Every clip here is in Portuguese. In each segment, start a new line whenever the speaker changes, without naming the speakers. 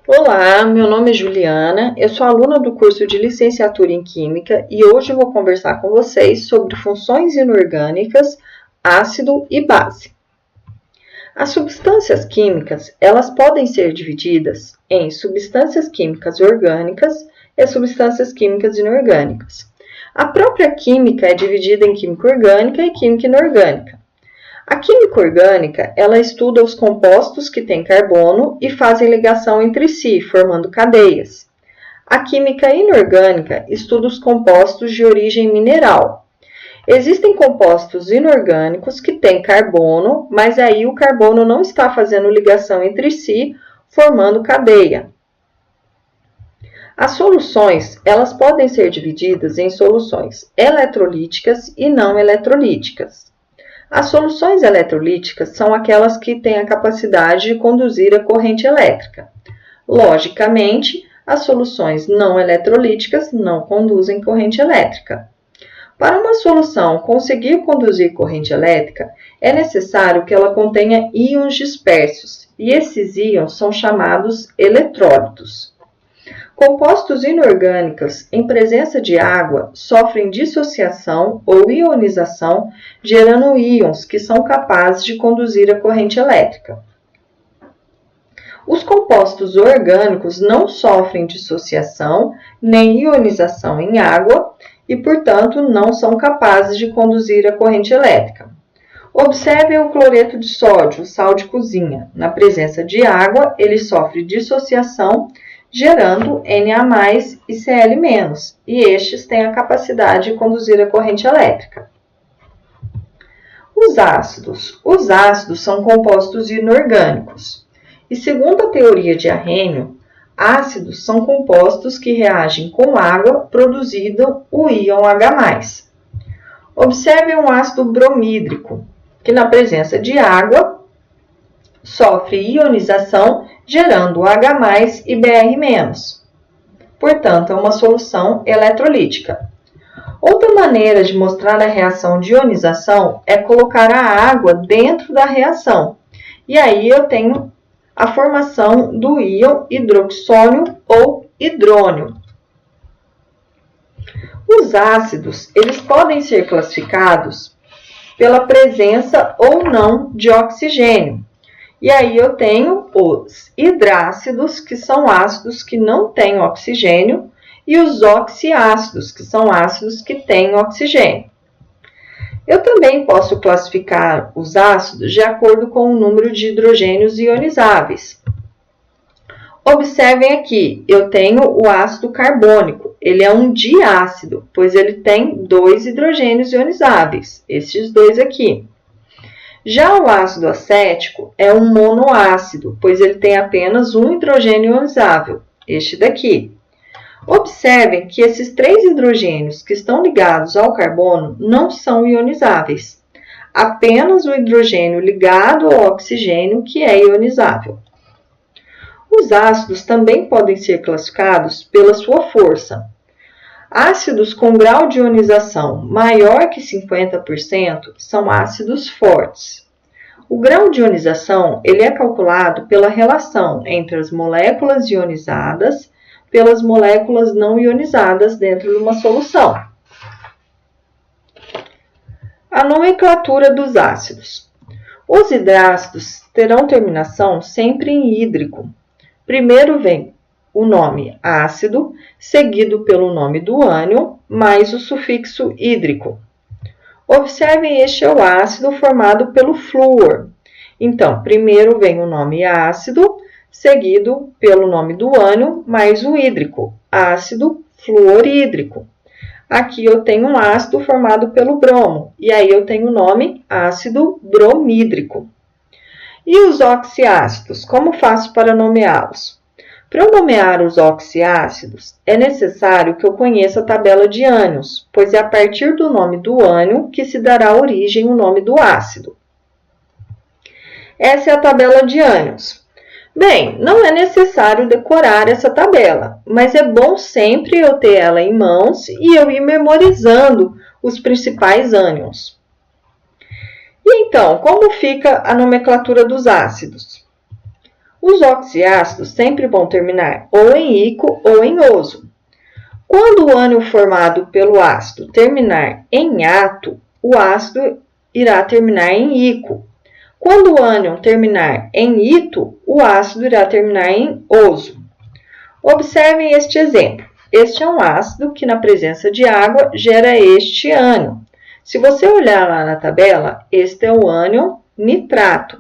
Olá, meu nome é Juliana, eu sou aluna do curso de Licenciatura em Química e hoje eu vou conversar com vocês sobre funções inorgânicas, ácido e base. As substâncias químicas, elas podem ser divididas em substâncias químicas orgânicas e substâncias químicas inorgânicas. A própria química é dividida em química orgânica e química inorgânica. A química orgânica, ela estuda os compostos que têm carbono e fazem ligação entre si, formando cadeias. A química inorgânica estuda os compostos de origem mineral. Existem compostos inorgânicos que têm carbono, mas aí o carbono não está fazendo ligação entre si, formando cadeia. As soluções, elas podem ser divididas em soluções eletrolíticas e não eletrolíticas. As soluções eletrolíticas são aquelas que têm a capacidade de conduzir a corrente elétrica. Logicamente, as soluções não eletrolíticas não conduzem corrente elétrica. Para uma solução conseguir conduzir corrente elétrica, é necessário que ela contenha íons dispersos, e esses íons são chamados eletrólitos. Compostos inorgânicos em presença de água sofrem dissociação ou ionização, gerando íons que são capazes de conduzir a corrente elétrica. Os compostos orgânicos não sofrem dissociação nem ionização em água e, portanto, não são capazes de conduzir a corrente elétrica. Observem o cloreto de sódio, sal de cozinha. Na presença de água, ele sofre dissociação, gerando Na+, e Cl-, e estes têm a capacidade de conduzir a corrente elétrica. Os ácidos. Os ácidos são compostos inorgânicos. E segundo a teoria de Arrhenius, ácidos são compostos que reagem com água, produzindo o íon H+. Observe um ácido bromídrico, que na presença de água sofre ionização, gerando H+, e Br-. Portanto, é uma solução eletrolítica. Outra maneira de mostrar a reação de ionização é colocar a água dentro da reação. E aí eu tenho a formação do íon hidroxônio ou hidrônio. Os ácidos, eles podem ser classificados pela presença ou não de oxigênio. E aí eu tenho os hidrácidos, que são ácidos que não têm oxigênio, e os oxiácidos, que são ácidos que têm oxigênio. Eu também posso classificar os ácidos de acordo com o número de hidrogênios ionizáveis. Observem aqui, eu tenho o ácido carbônico. Ele é um diácido, pois ele tem 2 hidrogênios ionizáveis, estes dois aqui. Já o ácido acético é um monoácido, pois ele tem apenas um hidrogênio ionizável, este daqui. Observem que esses 3 hidrogênios que estão ligados ao carbono não são ionizáveis. Apenas o hidrogênio ligado ao oxigênio que é ionizável. Os ácidos também podem ser classificados pela sua força. Ácidos com grau de ionização maior que 50% são ácidos fortes. O grau de ionização ele é calculado pela relação entre as moléculas ionizadas pelas moléculas não ionizadas dentro de uma solução. A nomenclatura dos ácidos. Os hidrácidos terão terminação sempre em hídrico. Primeiro vem o nome ácido, seguido pelo nome do ânion, mais o sufixo hídrico. Observem, este é o ácido formado pelo flúor. Então, primeiro vem o nome ácido, seguido pelo nome do ânion, mais o hídrico, ácido fluorídrico. Aqui eu tenho um ácido formado pelo bromo, e aí eu tenho o nome ácido bromídrico. E os oxiácidos, como faço para nomeá-los? Para eu nomear os oxiácidos, é necessário que eu conheça a tabela de ânions, pois é a partir do nome do ânion que se dará origem ao nome do ácido. Essa é a tabela de ânions. Bem, não é necessário decorar essa tabela, mas é bom sempre eu ter ela em mãos e eu ir memorizando os principais ânions. E então, como fica a nomenclatura dos ácidos? Os oxiácidos sempre vão terminar ou em ico ou em oso. Quando o ânion formado pelo ácido terminar em ato, o ácido irá terminar em ico. Quando o ânion terminar em ito, o ácido irá terminar em oso. Observem este exemplo. Este é um ácido que, na presença de água, gera este ânion. Se você olhar lá na tabela, este é o ânion nitrato.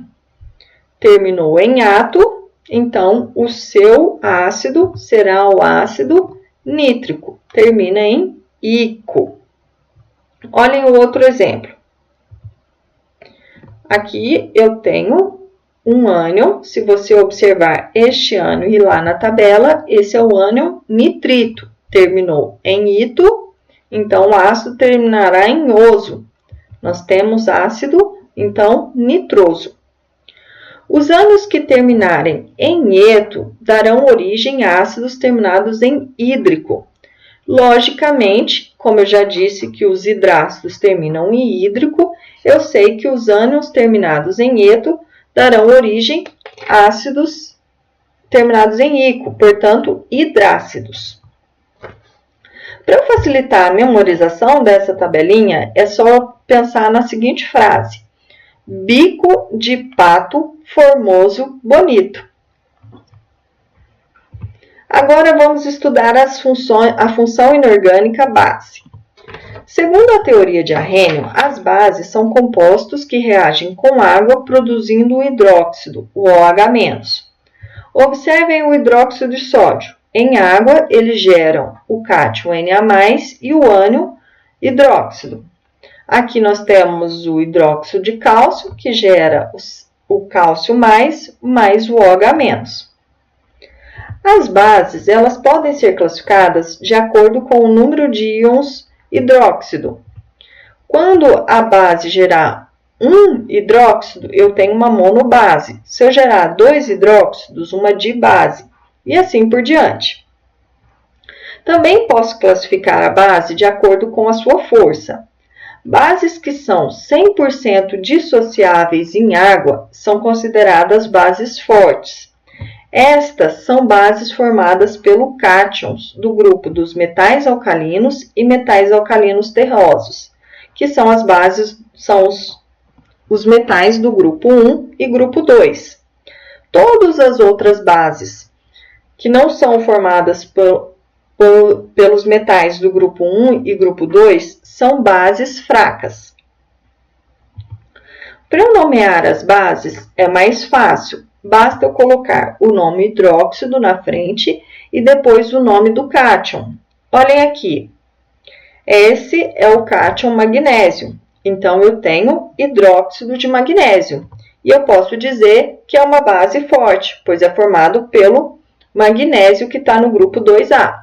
Terminou em ato, então o seu ácido será o ácido nítrico. Termina em ico. Olhem o outro exemplo. Aqui eu tenho um ânion. Se você observar este ânion e lá na tabela, esse é o ânion nitrito. Terminou em ito, então o ácido terminará em oso. Nós temos ácido, então, nitroso. Os ânions que terminarem em eto darão origem a ácidos terminados em hídrico. Logicamente, como eu já disse que os hidrácidos terminam em hídrico, eu sei que os ânions terminados em eto darão origem a ácidos terminados em ico, portanto, hidrácidos. Para facilitar a memorização dessa tabelinha, é só pensar na seguinte frase: bico de pato formoso bonito. Agora vamos estudar a função inorgânica base. Segundo a teoria de Arrhenius, as bases são compostos que reagem com água produzindo o hidróxido, o OH-. Observem o hidróxido de sódio. Em água, eles geram o cátion Na+, e o ânion hidróxido. Aqui nós temos o hidróxido de cálcio, que gera o cálcio mais o OH-. As bases, elas podem ser classificadas de acordo com o número de íons hidróxido. Quando a base gerar um hidróxido, eu tenho uma monobase. Se eu gerar 2 hidróxidos, uma dibase. E assim por diante. Também posso classificar a base de acordo com a sua força. Bases que são 100% dissociáveis em água são consideradas bases fortes. Estas são bases formadas pelo cátions do grupo dos metais alcalinos e metais alcalinos terrosos, que são as bases, os metais do grupo 1 e grupo 2. Todas as outras bases que não são formadas pelos metais do grupo 1 e grupo 2 são bases fracas. Para eu nomear as bases é mais fácil. Basta eu colocar o nome hidróxido na frente e depois o nome do cátion. Olhem aqui. Esse é o cátion magnésio. Então, eu tenho hidróxido de magnésio. E eu posso dizer que é uma base forte, pois é formado pelo magnésio que está no grupo 2A.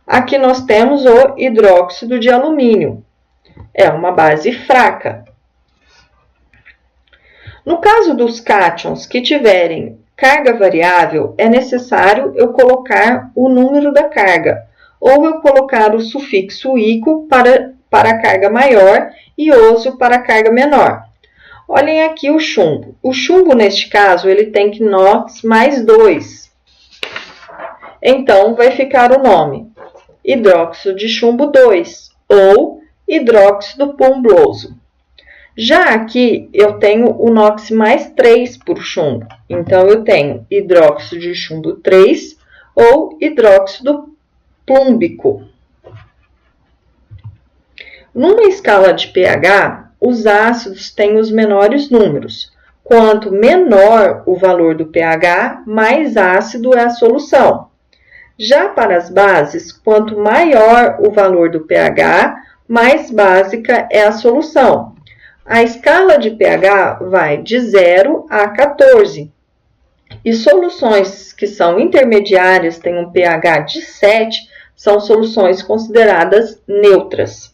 Aqui nós temos o hidróxido de alumínio. É uma base fraca. No caso dos cátions que tiverem carga variável, é necessário eu colocar o número da carga, ou eu colocar o sufixo ico para a carga maior e oso para a carga menor. Olhem aqui o chumbo. O chumbo, neste caso, ele tem quinox mais 2. Então, vai ficar o nome hidróxido de chumbo 2 ou hidróxido pumbloso. Já aqui, eu tenho o NOx mais 3 por chumbo. Então, eu tenho hidróxido de chumbo 3 ou hidróxido plúmbico. Numa escala de pH, os ácidos têm os menores números. Quanto menor o valor do pH, mais ácido é a solução. Já para as bases, quanto maior o valor do pH, mais básica é a solução. A escala de pH vai de 0 a 14. E soluções que são intermediárias, têm um pH de 7, são soluções consideradas neutras.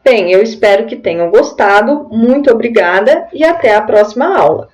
Bem, eu espero que tenham gostado. Muito obrigada e até a próxima aula.